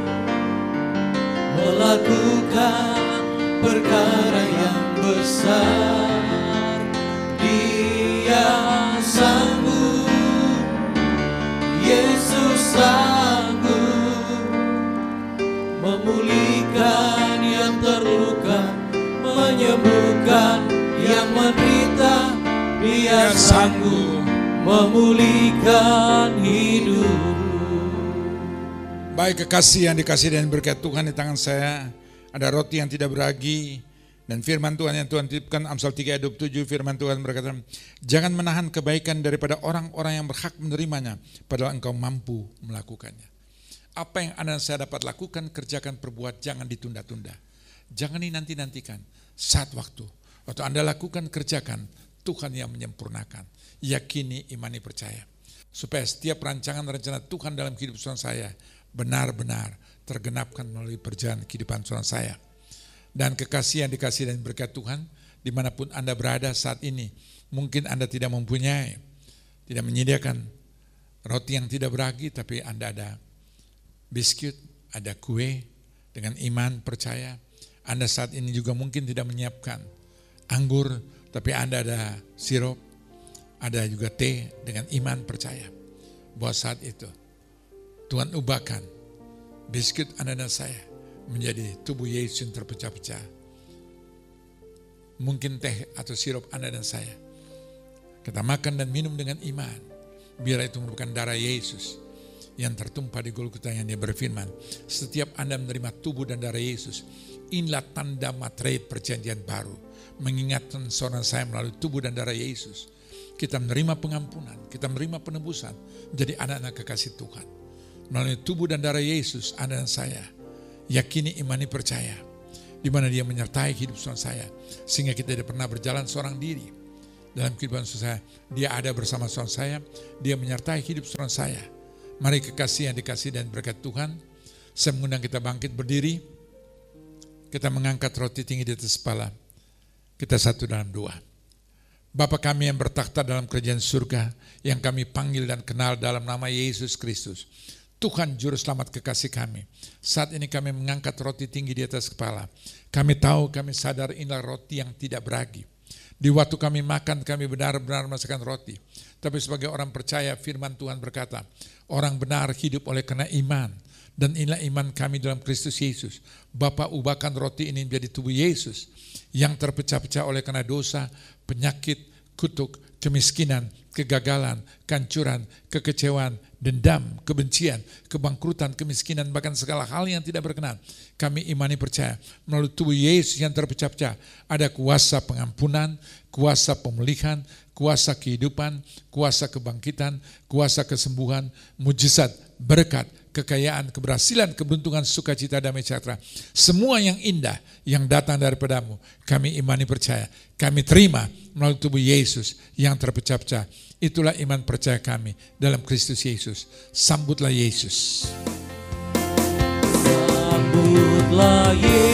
melakukan perkara yang besar. Dia sanggup, Yesus sanggup memulihkan yang terluka, menyembuhkan yang menderita. Dia sanggup memulihkan hidup. Baik kekasih yang dikasih dan berkat Tuhan, di tangan saya ada roti yang tidak beragi dan firman Tuhan yang Tuhan titipkan, Amsal 3 ayat 27, firman Tuhan berkata, jangan menahan kebaikan daripada orang-orang yang berhak menerimanya, padahal engkau mampu melakukannya. Apa yang Anda dan saya dapat lakukan, kerjakan, perbuat, jangan ditunda-tunda. Jangan dinanti-nantikan, saat waktu. Waktu Anda lakukan, kerjakan, Tuhan yang menyempurnakan. Yakini, imani, percaya. Supaya setiap rancangan rencana Tuhan dalam kehidupan saya benar-benar tergenapkan melalui perjalanan kehidupan saudara saya. Dan kekasih yang dikasih dan berkat Tuhan, dimanapun Anda berada saat ini, mungkin Anda tidak mempunyai, tidak menyediakan roti yang tidak beragi, tapi Anda ada biskuit, ada kue, dengan iman percaya. Anda saat ini juga mungkin tidak menyiapkan anggur, tapi Anda ada sirup, ada juga teh, dengan iman percaya. Bahwa saat itu Tuhan ubahkan biskuit Anda dan saya menjadi tubuh Yesus yang terpecah-pecah. Mungkin teh atau sirup Anda dan saya, kita makan dan minum dengan iman. Biar itu merupakan darah Yesus yang tertumpah di Golgota, yang Dia berfirman, setiap Anda menerima tubuh dan darah Yesus, inilah tanda materai perjanjian baru. Mengingatkan saudara saya melalui tubuh dan darah Yesus, kita menerima pengampunan, kita menerima penebusan, jadi anak-anak kekasih Tuhan. Melalui tubuh dan darah Yesus, Anda dan saya yakini, imani, percaya, di mana Dia menyertai hidup saudara saya, sehingga kita tidak pernah berjalan seorang diri dalam kehidupan saudara saya. Dia ada bersama saudara saya, Dia menyertai hidup saudara saya. Mari kekasih yang dikasih dan berkat Tuhan, saya mengundang kita bangkit berdiri, kita mengangkat roti tinggi di atas kepala, kita satu dalam doa. Bapa kami yang bertakhta dalam kerajaan surga, yang kami panggil dan kenal dalam nama Yesus Kristus, Tuhan Juru Selamat kekasih kami, saat ini kami mengangkat roti tinggi di atas kepala. Kami tahu, kami sadar inilah roti yang tidak beragi. Di waktu kami makan, kami benar-benar merasakan roti. Tapi sebagai orang percaya, firman Tuhan berkata, orang benar hidup oleh karena iman. Dan inilah iman kami dalam Kristus Yesus. Bapa, ubahkan roti ini menjadi tubuh Yesus yang terpecah-pecah oleh karena dosa, penyakit, kutuk, kemiskinan, kegagalan, kehancuran, kekecewaan, dendam, kebencian, kebangkrutan, kemiskinan, bahkan segala hal yang tidak berkenan. Kami imani percaya melalui tubuh Yesus yang terpecah-pecah ada kuasa pengampunan, kuasa pemulihan, kuasa kehidupan, kuasa kebangkitan, kuasa kesembuhan, mujizat, berkat, kekayaan, keberhasilan, keberuntungan, sukacita, damai sejahtera. Semua yang indah yang datang daripadamu, kami imani percaya, kami terima melalui tubuh Yesus yang terpecah-pecah. Itulah iman percaya kami dalam Kristus Yesus. Sambutlah Yesus. Sambutlah Yesus.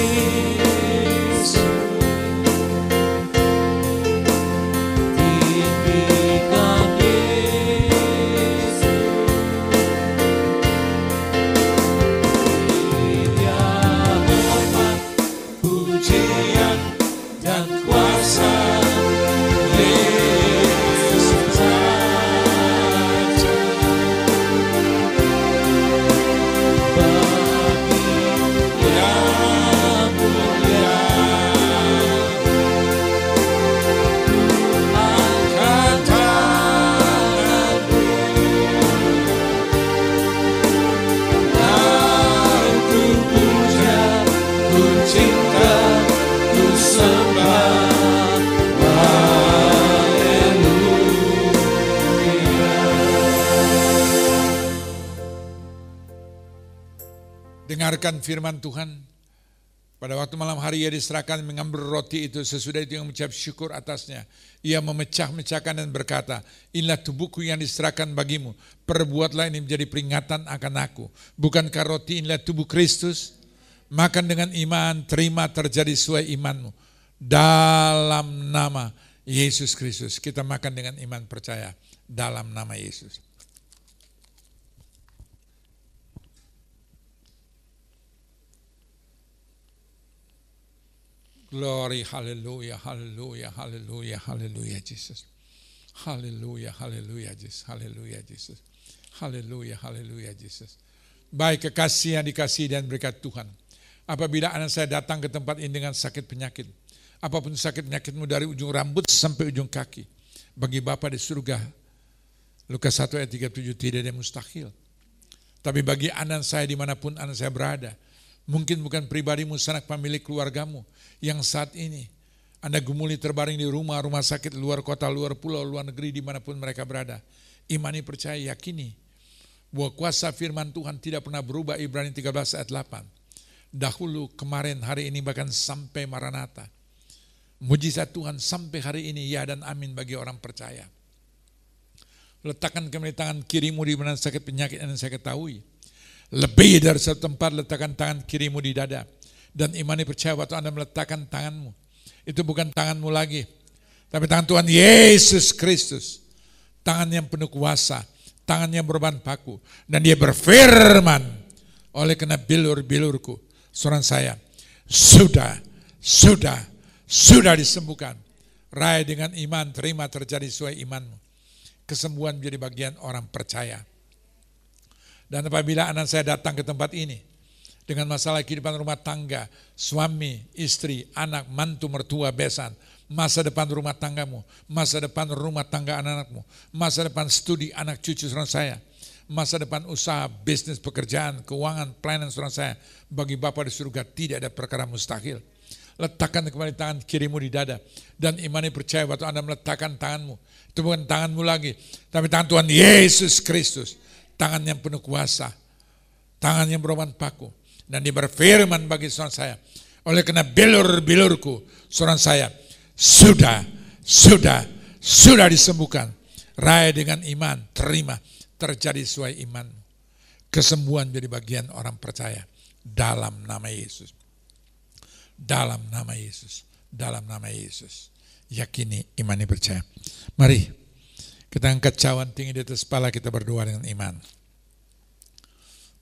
Cinta ku sembah. mendengarkan firman Tuhan. Pada waktu malam hari ia diserahkan mengambil roti itu, sesudah itu yang mengucap syukur atasnya. Ia memecah-mecahkan dan berkata, inilah tubuhku yang diserahkan bagimu, perbuatlah ini menjadi peringatan akan aku. Bukankah roti inilah tubuh Kristus? Makan dengan iman, terima terjadi sesuai imanmu. Dalam nama Yesus Kristus, kita makan dengan iman percaya, dalam nama Yesus. Glory, hallelujah, hallelujah, hallelujah, hallelujah, Jesus. Hallelujah, hallelujah, Jesus. Hallelujah, Jesus. Hallelujah, hallelujah, Jesus. Baik, kekasih yang dikasihi dan berkat Tuhan. Apabila anak saya datang ke tempat ini dengan sakit penyakit, apapun sakit penyakitmu dari ujung rambut sampai ujung kaki, bagi Bapa di surga, Lukas 1 ayat 37, tidak ada yang mustahil. Tapi bagi anak saya dimanapun anak saya berada, mungkin bukan pribadimu, sanak pemilik keluargamu, yang saat ini Anda gumuli terbaring di rumah sakit, luar kota, luar pulau, luar negeri, dimanapun mereka berada. Imani, percaya, yakini bahwa kuasa firman Tuhan tidak pernah berubah. Ibrani 13 ayat 8. Dahulu, kemarin, hari ini, bahkan sampai Maranatha. Mujizat Tuhan sampai hari ini, ya dan amin bagi orang percaya. Letakkan kembali tangan kirimu di mana sakit penyakit yang saya ketahui. Lebih dari satu tempat, letakkan tangan kirimu di dada. Dan imani, percaya waktu Anda meletakkan tanganmu, itu bukan tanganmu lagi, tapi tangan Tuhan Yesus Kristus. Tangan yang penuh kuasa, tangan yang berban paku. Dan dia berfirman, oleh kena bilur-bilurku, suara saya, sudah disembuhkan. Raih dengan iman, terima terjadi sesuai imanmu. Kesembuhan menjadi bagian orang percaya. Dan apabila anak saya datang ke tempat ini, dengan masalah kehidupan rumah tangga, suami, istri, anak, mantu, mertua, besan, masa depan rumah tanggamu, masa depan rumah tangga anak-anakmu, masa depan studi anak cucu saudara saya, masa depan usaha, bisnis, pekerjaan, keuangan, pelayanan saudara saya, bagi Bapa di surga tidak ada perkara mustahil. Letakkan kembali tangan kirimu di dada, dan imani, percaya waktu Anda meletakkan tanganmu, itu bukan tanganmu lagi, tapi tangan Tuhan Yesus Kristus, tangan yang penuh kuasa, tangan yang berban paku. Dan dia berfirman bagi saudara saya, oleh kena bilur-bilurku, saudara saya, sudah disembuhkan. Raih dengan iman, terima, terjadi sesuai imanmu. Kesembuhan jadi bagian orang percaya, dalam nama Yesus. Dalam nama Yesus, dalam nama Yesus. Yakini, imani, percaya. Mari, kita angkat cawan tinggi di atas kepala, kita berdoa dengan iman.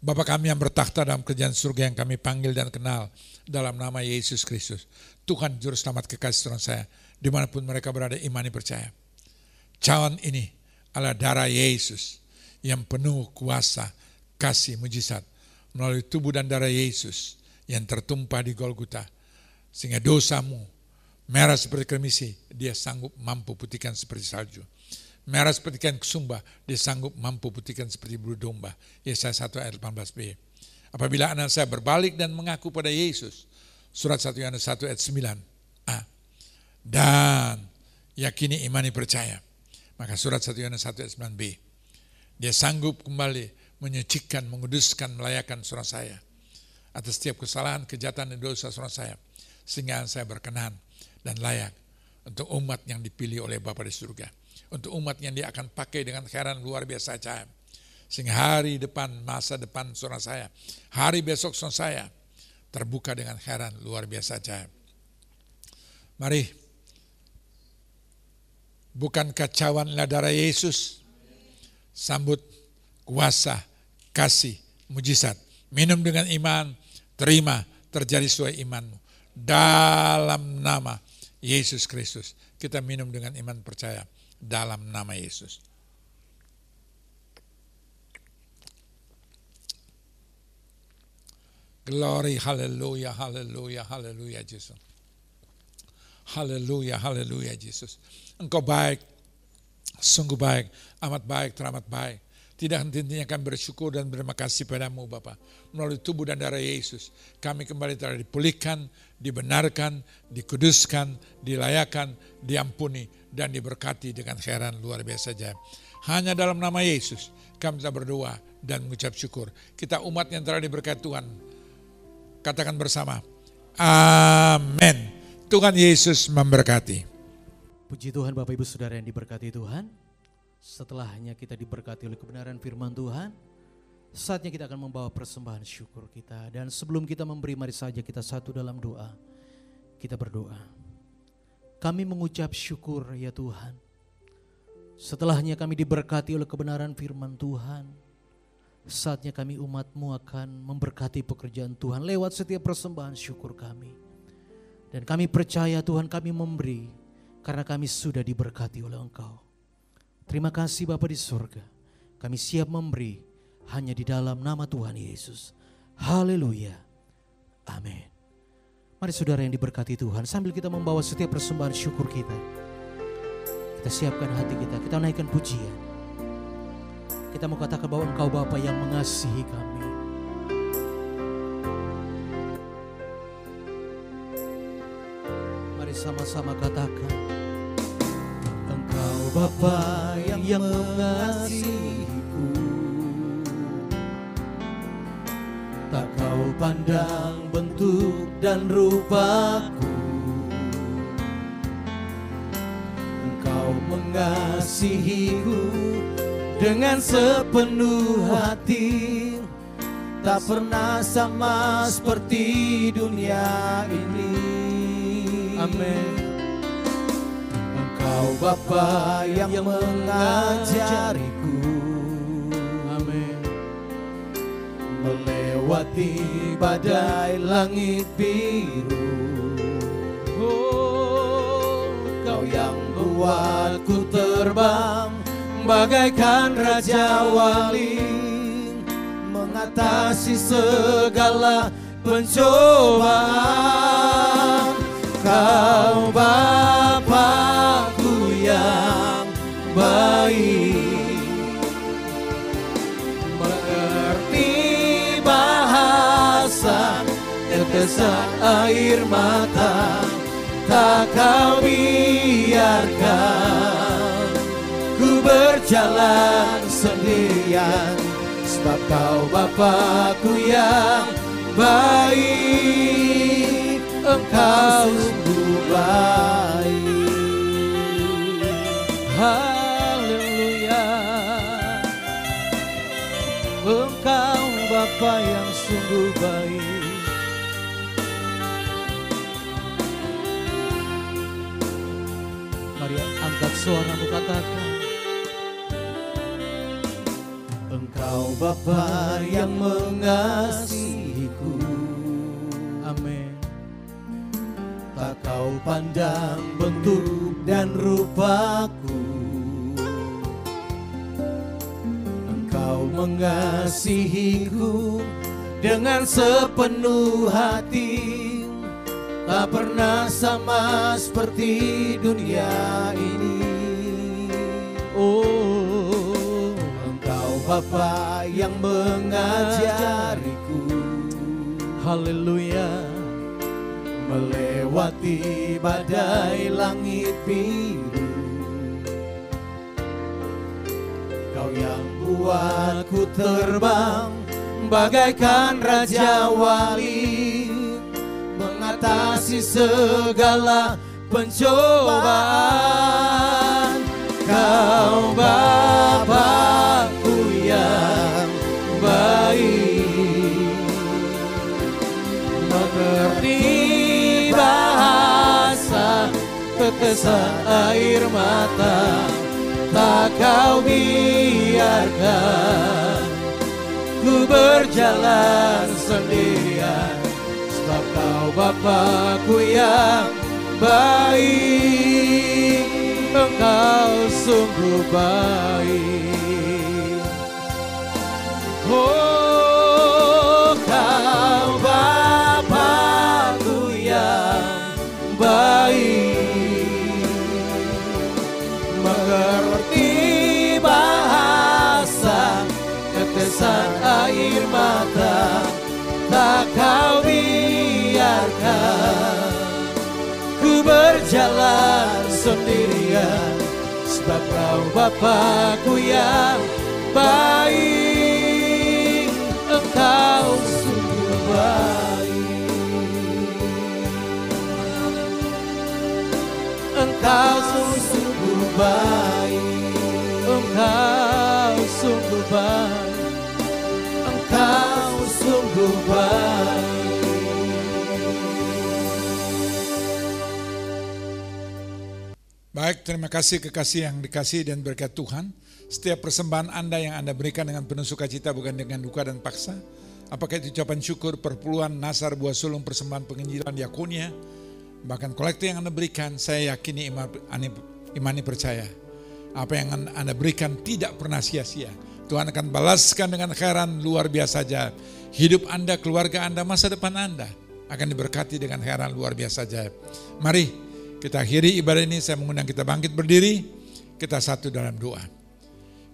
Bapa kami yang bertakhta dalam kerajaan surga yang kami panggil dan kenal dalam nama Yesus Kristus. Tuhan Juru Selamat kekasih saudara saya, dimanapun mereka berada, imani, percaya. Cawan ini adalah darah Yesus yang penuh kuasa, kasih, mujizat. Melalui tubuh dan darah Yesus yang tertumpah di Golgota. Sehingga dosamu merah seperti kremisi, dia sanggup mampu putihkan seperti salju. Merah seperti kain kesumba, dia sanggup mampu putihkan seperti bulu domba. Yesaya 1 ayat 18b. Apabila anak saya berbalik dan mengaku pada Yesus, surat 1 Yohanes 1 ayat 9a, dan yakini, imani, percaya, maka surat 1 Yohanes 1 ayat 9b, dia sanggup kembali menyucikan, menguduskan, melayakan saudara saya atas setiap kesalahan, kejahatan, dan dosa saudara saya, sehingga saya berkenan dan layak untuk umat yang dipilih oleh Bapa di surga. Untuk umat yang dia akan pakai dengan khairan luar biasa ajaib. Sehingga hari depan, masa depan saudara saya, hari besok saudara saya, terbuka dengan khairan luar biasa ajaib. Mari, bukan kacauan darah Yesus, sambut kuasa, kasih, mujizat. Minum dengan iman, terima, terjadi sesuai imanmu. Dalam nama Yesus Kristus, kita minum dengan iman percaya. Dalam nama Yesus. Glory, haleluya, haleluya, haleluya, Yesus. Haleluya, haleluya, Yesus. Engkau baik, sungguh baik, amat baik, teramat baik. Tidak henti-hentinya kami bersyukur dan berterima kasih padamu Bapa. Melalui tubuh dan darah Yesus, kami kembali telah dipulihkan, dibenarkan, dikuduskan, dilayakan, diampuni, dan diberkati dengan khairan luar biasa ajaib. Hanya dalam nama Yesus kami telah berdoa dan mengucap syukur. Kita umat yang telah diberkati Tuhan, Katakan bersama, amin. Tuhan Yesus memberkati. Puji Tuhan Bapak Ibu Saudara yang diberkati Tuhan. Setelahnya kita diberkati oleh kebenaran firman Tuhan, saatnya kita akan membawa persembahan syukur kita. Dan sebelum kita memberi, mari saja kita satu dalam doa. Kita berdoa. Kami mengucap syukur ya Tuhan. Setelahnya kami diberkati oleh kebenaran firman Tuhan. Saatnya kami umat-Mu akan memberkati pekerjaan Tuhan lewat setiap persembahan syukur kami. Dan kami percaya Tuhan, kami memberi karena kami sudah diberkati oleh Engkau. Terima kasih Bapa di surga. Kami siap memberi hanya di dalam nama Tuhan Yesus. Haleluya. Amin. Mari saudara yang diberkati Tuhan, sambil kita membawa setiap persembahan syukur kita, kita siapkan hati kita naikkan pujian. Kita mau katakan bahwa Engkau Bapa yang mengasihi kami. Mari sama-sama katakan, Engkau Bapa yang mengasihiku, tak kau pandang bentuk dan rupaku. Engkau mengasihiku dengan sepenuh hati, tak pernah sama seperti dunia ini. Amin. Engkau Bapa yang mengajariku, amin, melewati badai langit biru. Oh, Kau yang buatku terbang bagaikan Raja Wali, mengatasi segala pencobaan. Kau Bapa-Ku yang baik, mengerti bahasa tetesan air mata, tak Kau biarkan ku berjalan sendirian, sebab Kau Bapa-Ku yang baik. Engkau sungguh baik. Haleluya. Engkau Bapa yang sungguh baik. Mari angkat suaramu, katakan, Engkau Bapa yang mengasihiku, amin. Tak Kau pandang bentuk dan rupaku. Engkau mengasihiku dengan sepenuh hati, tak pernah sama seperti dunia ini. Oh, Engkau Bapa yang mengajariku, haleluya, melewati badai langit biru. Kau yang buatku terbang bagaikan Raja Wali, mengatasi segala pencobaan. Kau Bapa-Ku yang baik, mengerti bahasa tetesan air mata, tak Kau biarkan ku berjalan sendirian, sebab Kau Bapa-Ku yang baik. Engkau sungguh baik. Oh, Kau Bapa-Ku yang baik, mengerti bahasa tetesan air mata, tak Kau biarkan ku berjalan sendirian, sebab Kau Bapa-Ku yang baik. Engkau sungguh baik. sungguh baik. Engkau sungguh baik. Engkau sungguh baik. Baik, terima kasih kekasih yang dikasih dan berkat Tuhan. Setiap persembahan Anda yang Anda berikan dengan penuh sukacita, bukan dengan duka dan paksa. Apakah itu ucapan syukur, perpuluhan, nasar, buah sulung, persembahan penginjilan, diakonia, bahkan kolektif yang Anda berikan, saya yakini imani percaya. Apa yang Anda berikan tidak pernah sia-sia. Tuhan akan balaskan dengan khairan luar biasa ajaib. Hidup Anda, keluarga Anda, masa depan Anda akan diberkati dengan khairan luar biasa ajaib. Mari kita akhiri ibadah ini. Saya mengundang kita bangkit berdiri. Kita satu dalam doa.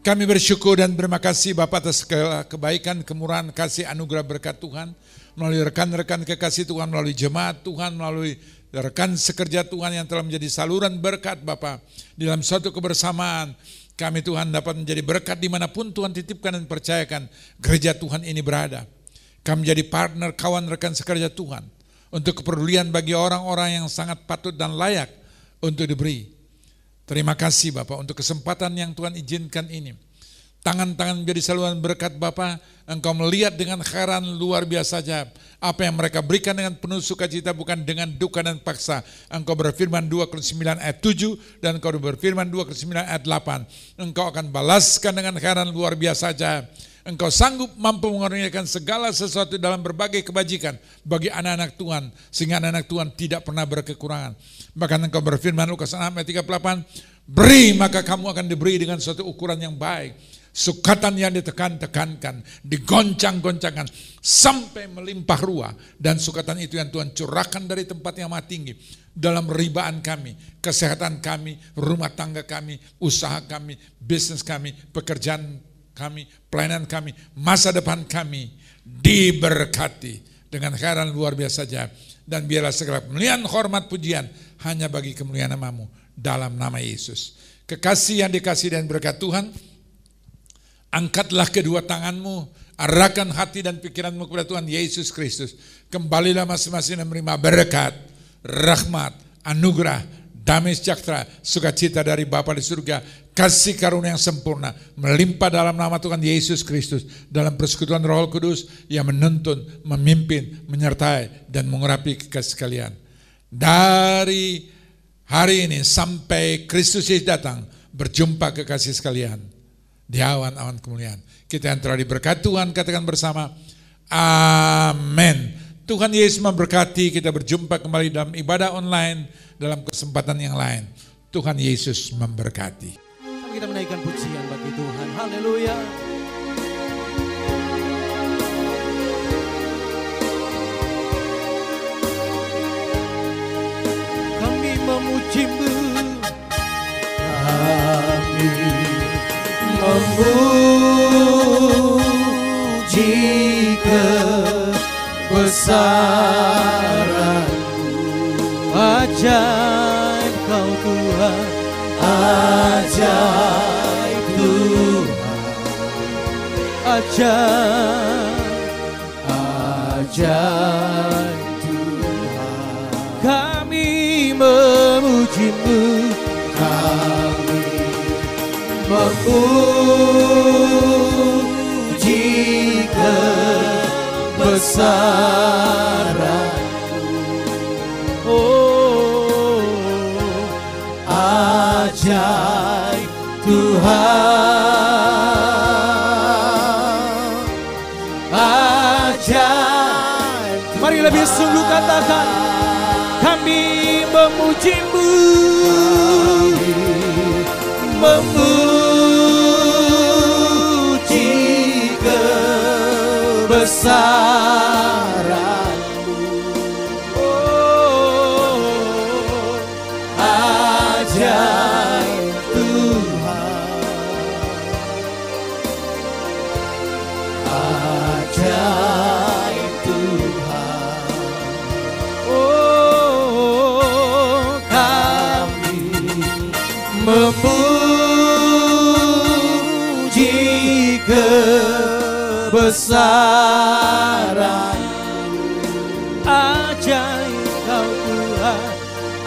Kami bersyukur dan berterima kasih Bapa atas segala kebaikan, kemurahan, kasih, anugerah, berkat Tuhan. Melalui rekan-rekan kekasih Tuhan, melalui jemaat Tuhan, melalui rekan sekerja Tuhan yang telah menjadi saluran berkat Bapa. Di dalam suatu kebersamaan kami Tuhan dapat menjadi berkat dimanapun Tuhan titipkan dan percayakan gereja Tuhan ini berada. Kami menjadi partner, kawan, rekan sekerja Tuhan. Untuk kepedulian bagi orang-orang yang sangat patut dan layak untuk diberi. Terima kasih Bapak untuk kesempatan yang Tuhan izinkan ini. Tangan-tangan menjadi saluran berkat Bapak. Engkau melihat dengan khairan luar biasa ajaib. Apa yang mereka berikan dengan penuh sukacita, bukan dengan duka dan paksa. Engkau berfirman 2 Korintus 9 ayat 7 dan engkau berfirman 2 Korintus 9 ayat 8. Engkau akan balaskan dengan khairan luar biasa ajaib. Engkau sanggup mampu mengaruniakan segala sesuatu dalam berbagai kebajikan bagi anak-anak Tuhan, sehingga anak-anak Tuhan tidak pernah berkekurangan. Bahkan engkau berfirman Lukas 6 ayat 38, beri maka kamu akan diberi dengan suatu ukuran yang baik. Sukatan yang ditekan-tekankan, digoncang-goncangkan sampai melimpah ruah. Dan sukatan itu yang Tuhan curahkan dari tempat yang maha tinggi dalam ribaan kami, kesehatan kami, rumah tangga kami, usaha kami, bisnis kami, pekerjaan kami, pelayanan kami, masa depan kami diberkati dengan khairan luar biasa ajaib. Dan biarlah segala kemuliaan, hormat, pujian hanya bagi kemuliaan nama-Mu dalam nama Yesus. Kekasih yang dikasih dan berkat Tuhan, angkatlah kedua tanganmu, arahkan hati dan pikiranmu kepada Tuhan Yesus Kristus. Kembalilah masing-masing dan menerima berkat, rahmat, anugerah, damai sejahtera, sukacita dari Bapa di surga, kasih karunia yang sempurna, melimpah dalam nama Tuhan Yesus Kristus, dalam persekutuan Roh Kudus yang menuntun, memimpin, menyertai, dan mengurapi kekasih sekalian. Dari hari ini sampai Kristus Yesus datang, berjumpa kekasih sekalian di awan-awan kemuliaan. Kita yang telah diberkati Tuhan, katakan bersama, amin. Tuhan Yesus memberkati. Kita berjumpa kembali dalam ibadah online dalam kesempatan yang lain. Tuhan Yesus memberkati. Kita menaikkan pujian bagi Tuhan. Haleluya. Kami memuji-Mu. Kami memuji kebesaran-Mu. Ajaib Kau Tuhan. Ajaib Tuhan. Ajaib Tuhan. Kami memuji-Mu. Kami memuji kebesaran-Mu. Oh, ajaib Tuhan. Ajaib Tuhan. mari lebih sungguh katakan, kami memuji-Mu. Memuji kebesaran-Mu. Oh, ajaib Tuhan. Ajaib Tuhan. oh, Kami memuji kebesaran-Mu. ajaib Kau Tuhan.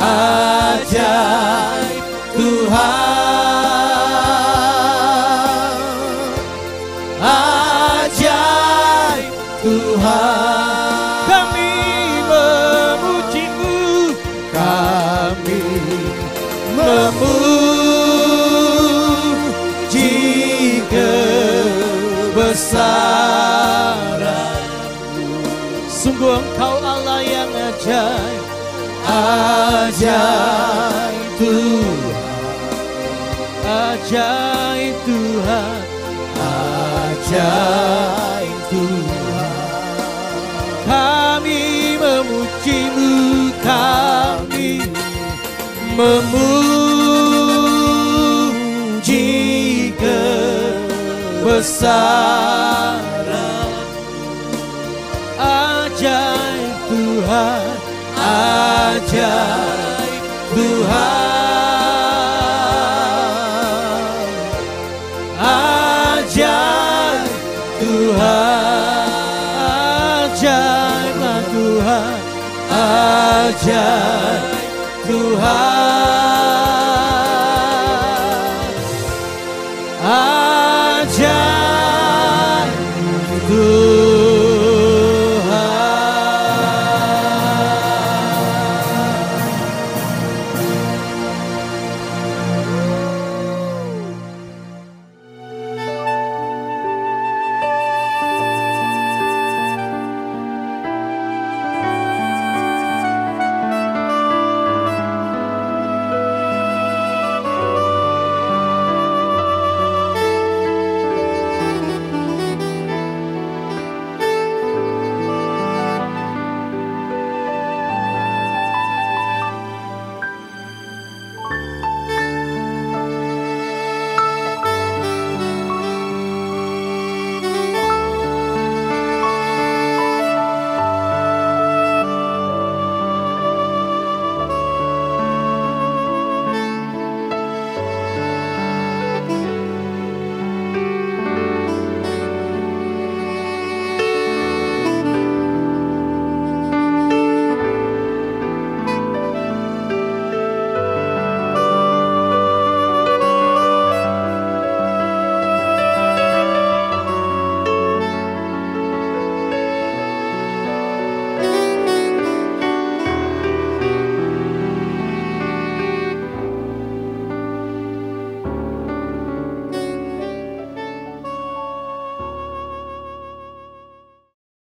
Ajaib Tuhan, ajaib Tuhan. Kami memuji-Mu, Kami memuji kebesaran. sungguh Engkau Allah yang ajaib. Ajaib Tuhan, Ajaib Tuhan, ajaib Tuhan. kami memuji-Mu, kami memuji kebesaran. Ajaib Tuhan, ajaib Tuhan, ajaib Tuhan, ajaiblah Tuhan, ajaib Tuhan.